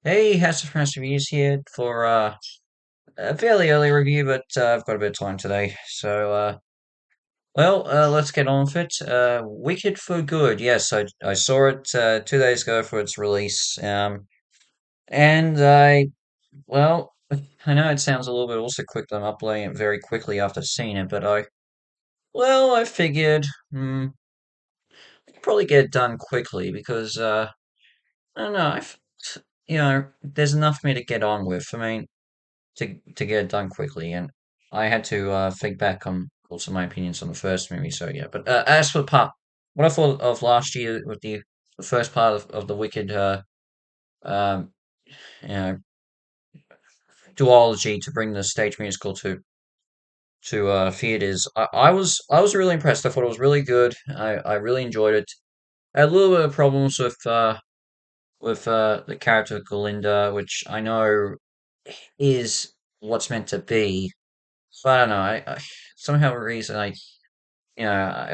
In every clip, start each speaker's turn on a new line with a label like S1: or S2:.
S1: Hey, House of Reviews here for a fairly early review, but I've got a bit of time today. Let's get on with it. Wicked for Good. Yes, I saw it 2 days ago for its release. And well, I know it sounds a little bit also quick that I'm uploading it very quickly after seeing it, but I figured, I could probably get it done quickly because, I don't know, there's enough for me to get on with. I mean, to get it done quickly. And I had to think back on also my opinions on the first movie. So yeah, but as for what I thought of last year with the first part of the Wicked um, you know duology to bring the stage musical to theaters, I was really impressed. I thought it was really good. I really enjoyed it. I had a little bit of problems with the character of Glinda, which I know is what's meant to be. But I don't know. I somehow a reason I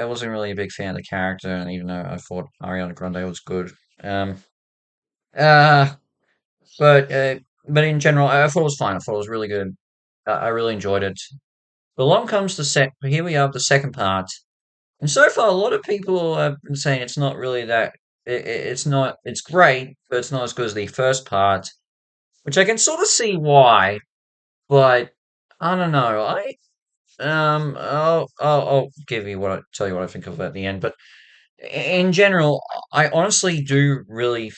S1: wasn't really a big fan of the character, and even though I thought Ariana Grande was good, um, uh, but uh, but in general, I thought it was fine. I thought it was really good. I really enjoyed it. But along comes the sec. Here we are, the second part, and so far, a lot of people have been saying it's not really that. It's not. It's great, but it's not as good as the first part, which I can sort of see why. But I don't know. I'll give you tell you what I think of at the end. But in general, I honestly do really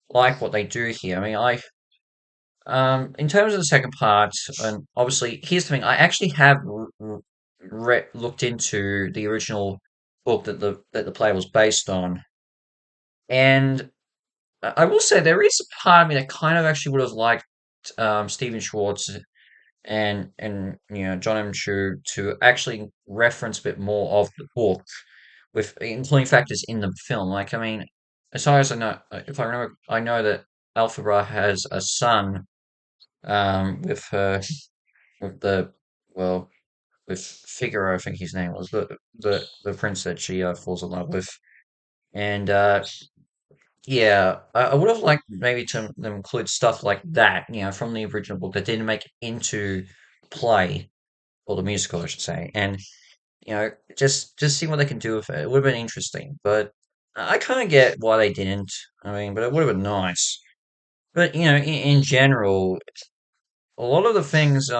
S1: like what they do here. I mean, in terms of the second part, and obviously, here's the thing: I actually have looked into the original book that the play was based on, and I will say there is a part of me that kind of actually would have liked Stephen Schwartz and John M. Chu to actually reference a bit more of the book with including factors in the film. Like, I mean, as far as I know, if I remember, I know that Alphaba has a son with her with the well with Figaro, I think his name was the prince that she falls in love with, and yeah, I would have liked maybe to them include stuff like that, from the original book that didn't make it into play or the musical, I should say, and just see what they can do with it. It would have been interesting, but I kind of get why they didn't. I mean, but it would have been nice. But in general, a lot of the things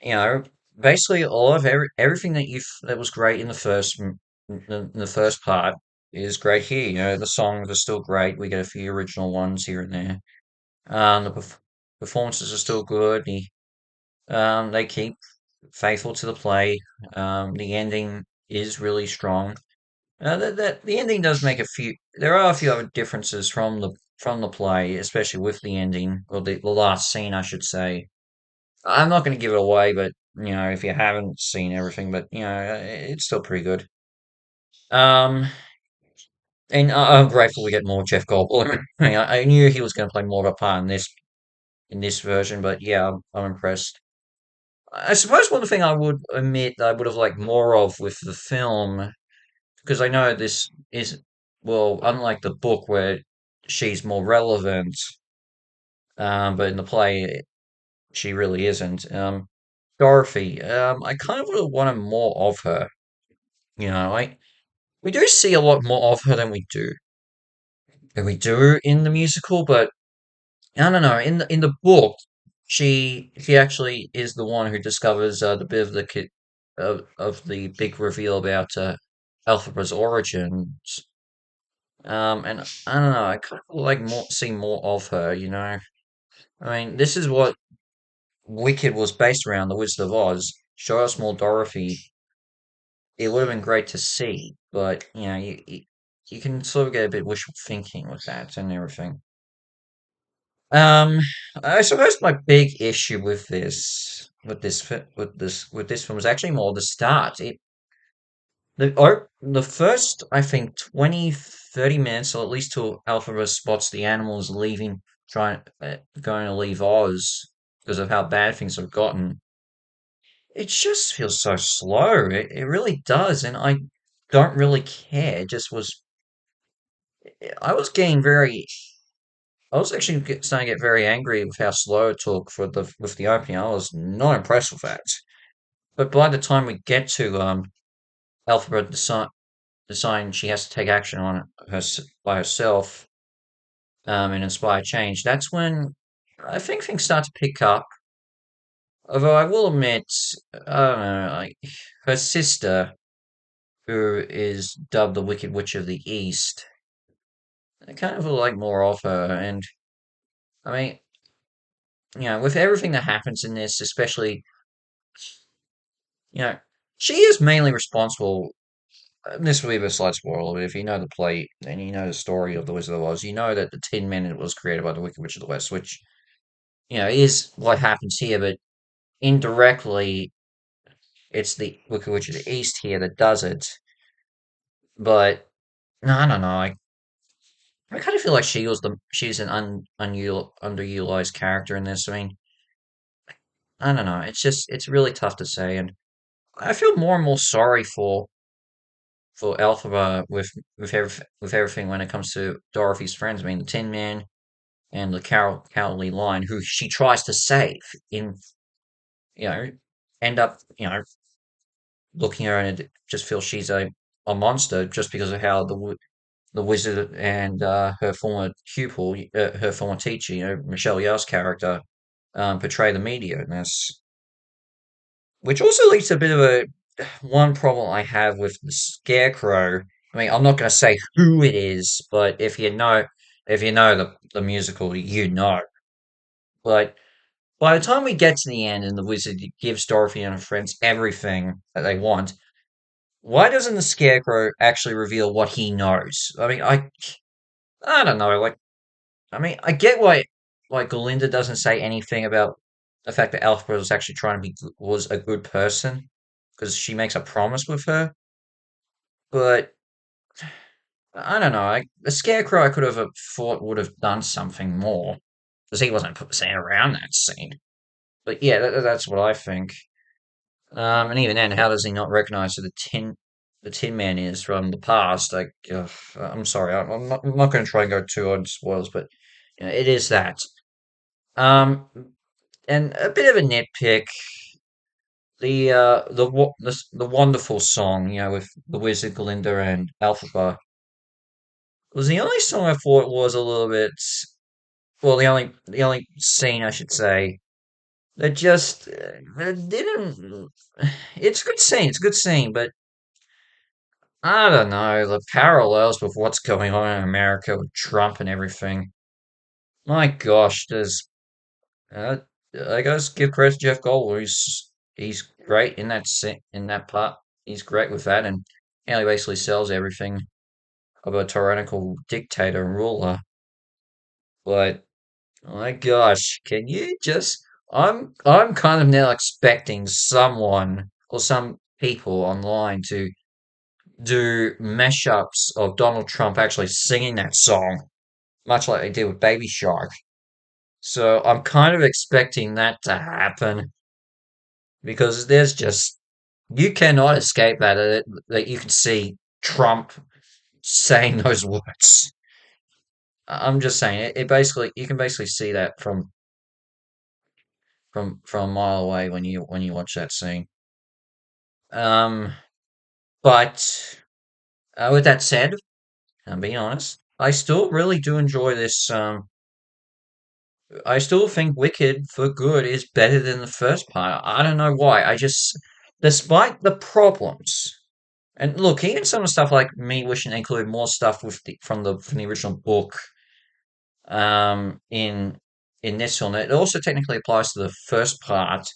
S1: you know, basically a lot of everything that was great in the first part is great here. The songs are still great. We get a few original ones here and there. The performances are still good. They keep faithful to the play. The ending is really strong. The ending does make a few. There are a few other differences from the play, especially with the ending or the last scene, I should say. I'm not going to give it away, but if you haven't seen everything, but it's still pretty good. Um, and I'm grateful we get more Jeff Goldblum. I mean, I knew he was going to play more of a part in this version, but yeah, I'm impressed. I suppose one thing I would admit that I would have liked more of with the film, because I know this is, well, unlike the book where she's more relevant, but in the play she really isn't. Dorothy, I kind of would have wanted more of her. Like we do see a lot more of her than we do in the musical, but I don't know. In the book, she actually is the one who discovers the bit of the kid of the big reveal about Elphaba's origins. And I don't know. I kind of like see more of her. I mean, this is what Wicked was based around, The Wizard of Oz. Show us more Dorothy. It would have been great to see, but you can sort of get a bit wishful thinking with that and everything. Um, I suppose my big issue with this film is actually more the start. The first, I think, 20, 30 minutes, or at least till Alpha spots the animals leaving, going to leave Oz because of how bad things have gotten. It just feels so slow. It really does, and I don't really care. I was getting very I was actually starting to get very angry with how slow it took for the opening. I was not impressed with that. But by the time we get to Alphabet deciding she has to take action on her by herself and inspire change, that's when I think things start to pick up. Although I will admit, I don't know, like her sister, who is dubbed the Wicked Witch of the East, I kind of would like more of her. And I mean, with everything that happens in this, especially, you know, she is mainly responsible. This will be a slight spoiler, but if you know the play and you know the story of the Wizard of Oz, you know that the Tin Men was created by the Wicked Witch of the West, which is what happens here. But indirectly, it's the Wicked Witch of the East here that does it. But no, I don't know. I kind of feel like she's an underutilized character in this. I mean, I don't know. It's really tough to say, and I feel more and more sorry for Elphaba with everything when it comes to Dorothy's friends. I mean, the Tin Man and the Cowardly Lion, who she tries to save, in you know end up looking at her and just feel she's a monster just because of how the wizard and her former pupil, her former teacher, Michelle Yeoh's character, portray the media in this, which also leads to a bit of a one problem I have with the Scarecrow. I mean, I'm not going to say who it is, but if you know the musical, you know. But by the time we get to the end and the wizard gives Dorothy and her friends everything that they want, why doesn't the Scarecrow actually reveal what he knows? I mean, I don't know. Like, I mean, I get why Glinda doesn't say anything about the fact that Alfred was actually trying to was a good person because she makes a promise with her. But I don't know. The Scarecrow I could have thought would have done something more because he wasn't seen around that scene. But yeah, that's what I think. And even then, how does he not recognize who the Tin Man is from the past? Like, I'm sorry, I'm not going to try and go too on spoilers, but it is that. Um, and a bit of a nitpick, the wonderful song, with the Wizard Glinda and Elphaba was the only song I thought was a little bit, well, the only scene I should say that just didn't. It's a good scene. It's a good scene, but I don't know the parallels with what's going on in America with Trump and everything. My gosh, there's Uh, I gotta give credit to Jeff Goldblum. He's great in in that part. He's great with that, and how he basically sells everything of a tyrannical dictator and ruler. But my gosh, can you just? I'm kind of now expecting someone or some people online to do mashups of Donald Trump actually singing that song, much like they did with Baby Shark. So I'm kind of expecting that to happen because there's just you cannot escape that you can see Trump saying those words. I'm just saying it basically you can basically see that from a mile away when you watch that scene. Um, but with that said, I'm being honest, I still really do enjoy this. I still think Wicked for Good is better than the first part. I don't know why. Despite the problems. And look, even some of the stuff like me wishing to include more stuff from the original book in this film. It also technically applies to the first part.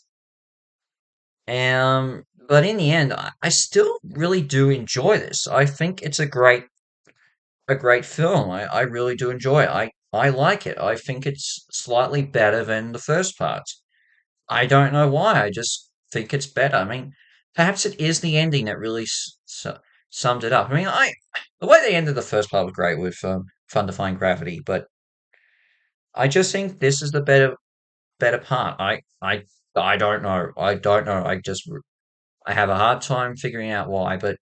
S1: But in the end, I still really do enjoy this. I think it's a great film. I really do enjoy it. I like it. I think it's slightly better than the first part. I don't know why. I just think it's better. I mean, perhaps it is the ending that really summed it up. I mean, the way they ended the first part was great with Fun Defying Gravity, but I just think this is the better part. I don't know. I don't know. I have a hard time figuring out why, but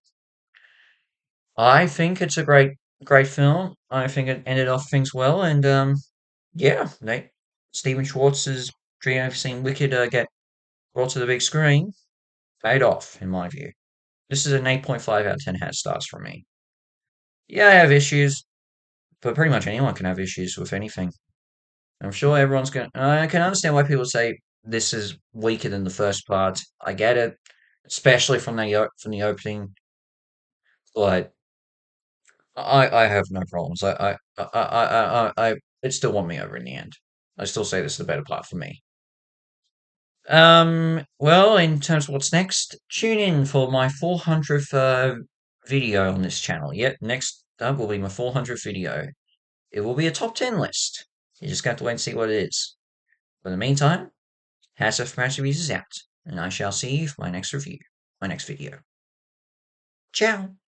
S1: I think it's a great film. I think it ended off things well, and Yeah, Stephen Schwartz's dream of seeing Wicked get brought to the big screen paid off, in my view. This is an 8.5 out of 10 hat stars from me. Yeah, I have issues, but pretty much anyone can have issues with anything. I'm sure everyone's going to. I can understand why people say this is weaker than the first part. I get it, especially from from the opening, but I have no problems. It still won me over in the end. I still say this is the better part for me. Well, in terms of what's next, tune in for my 400th video on this channel. Yep, next up will be my 400th video. It will be a top 10 list. You just got to wait and see what it is. But in the meantime, Hats Off Master Reviews is out, and I shall see you for my next review, my next video. Ciao!